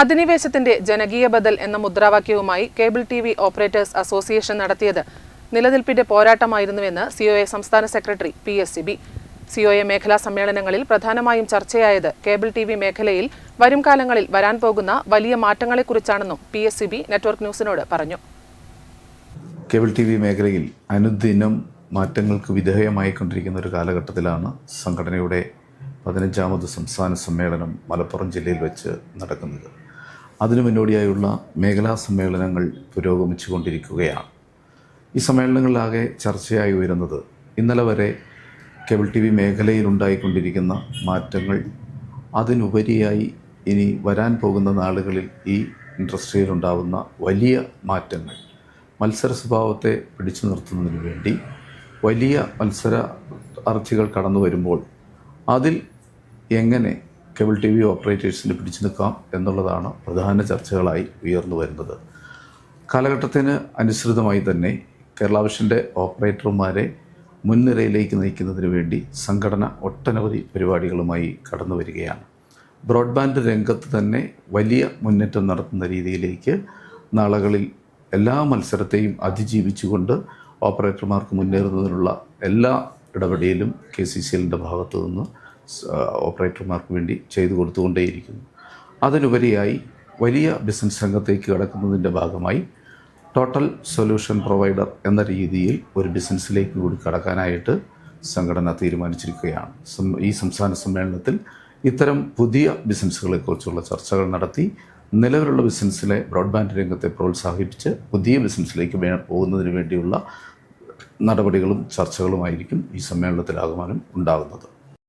അധിനിവേശത്തിന്റെ ജനകീയ ബദൽ എന്ന മുദ്രാവാക്യവുമായി കേബിൾ ടി.വി. ഓപ്പറേറ്റേഴ്സ് അസോസിയേഷൻ നടത്തിയത് നിലനിൽപ്പിന്റെ പോരാട്ടമായിരുന്നുവെന്ന് സിഒഎ സംസ്ഥാന സെക്രട്ടറി പി.എസ്.സി.ബി. സിഒഎ മേഖലാ സമ്മേളനങ്ങളിൽ പ്രധാനമായും ചർച്ചയായത് കേബിൾ ടി.വി. മേഖലയിൽ വരും കാലങ്ങളിൽ വരാൻ പോകുന്ന വലിയ മാറ്റങ്ങളെക്കുറിച്ചാണെന്നും പി.എസ്.സി.ബി. നെറ്റ്വർക്ക് ന്യൂസിനോട് പറഞ്ഞു. Cable TV. മേഖലയിൽ അനുദിനം മാറ്റങ്ങൾക്ക് വിധേയമായിക്കൊണ്ടിരിക്കുന്ന ഒരു കാലഘട്ടത്തിലാണ് സംഘടനയുടെ 15ാമത് സംസ്ഥാന സമ്മേളനം മലപ്പുറം ജില്ലയിൽ വെച്ച് നടക്കുന്നത്. അതിനു മുന്നോടിയായുള്ള മേഖലാ സമ്മേളനങ്ങൾ പുരോഗമിച്ചുകൊണ്ടിരിക്കുകയാണ്. ഈ സമ്മേളനങ്ങളിലാകെ ചർച്ചയായി ഉയരുന്നത് ഇന്നലെ വരെ കേബിൾ ടി വി മേഖലയിൽ ഉണ്ടായിക്കൊണ്ടിരിക്കുന്ന മാറ്റങ്ങൾ, അതിനുപരിയായി ഇനി വരാൻ പോകുന്ന നാളുകളിൽ ഈ ഇൻഡസ്ട്രിയിലുണ്ടാവുന്ന വലിയ മാറ്റങ്ങൾ, മത്സര സ്വഭാവത്തെ പിടിച്ചു നിർത്തുന്നതിന് വേണ്ടി വലിയ മത്സരാർത്ഥികൾ കടന്നു വരുമ്പോൾ അതിൽ എങ്ങനെ കേബിൾ ടി വി ഓപ്പറേറ്റേഴ്സിന് പിടിച്ചു നിൽക്കാം എന്നുള്ളതാണ് പ്രധാന ചർച്ചകളായി ഉയർന്നു വരുന്നത്. കാലഘട്ടത്തിന് അനുസൃതമായി തന്നെ കേരള വിഷൻ്റെ ഓപ്പറേറ്റർമാരെ മുൻനിരയിലേക്ക് നയിക്കുന്നതിന് വേണ്ടി സംഘടന ഒട്ടനവധി പരിപാടികളുമായി കടന്നു വരികയാണ്. ബ്രോഡ്ബാൻഡ് രംഗത്ത് തന്നെ വലിയ മുന്നേറ്റം നടത്തുന്ന രീതിയിലേക്ക് നാളുകളിൽ എല്ലാ മത്സരത്തെയും അതിജീവിച്ചുകൊണ്ട് ഓപ്പറേറ്റർമാർക്ക് മുന്നേറുന്നതിനുള്ള എല്ലാ ഇടപെടലും KCCLൻ്റെ ഭാഗത്തു നിന്ന് ഓപ്പറേറ്റർമാർക്ക് വേണ്ടി ചെയ്തു കൊടുത്തുകൊണ്ടേയിരിക്കുന്നു. അതിനുപരിയായി വലിയ ബിസിനസ് രംഗത്തേക്ക് കടക്കുന്നതിൻ്റെ ഭാഗമായി ടോട്ടൽ സൊല്യൂഷൻ പ്രൊവൈഡർ എന്ന രീതിയിൽ ഒരു ബിസിനസ്സിലേക്ക് കൂടി കടക്കാനായിട്ട് സംഘടന തീരുമാനിച്ചിരിക്കുകയാണ്. ഈ സംസ്ഥാന സമ്മേളനത്തിൽ ഇത്തരം പുതിയ ബിസിനസ്സുകളെക്കുറിച്ചുള്ള ചർച്ചകൾ നടത്തി നിലവിലുള്ള ബിസിനസ്സിലെ ബ്രോഡ്ബാൻഡ് രംഗത്തെ പ്രോത്സാഹിപ്പിച്ച് പുതിയ ബിസിനസ്സിലേക്ക് പോകുന്നതിന് വേണ്ടിയുള്ള നടപടികളും ചർച്ചകളുമായിരിക്കും ഈ സമ്മേളനത്തിലാകുവാനും ഉണ്ടാകുന്നത്.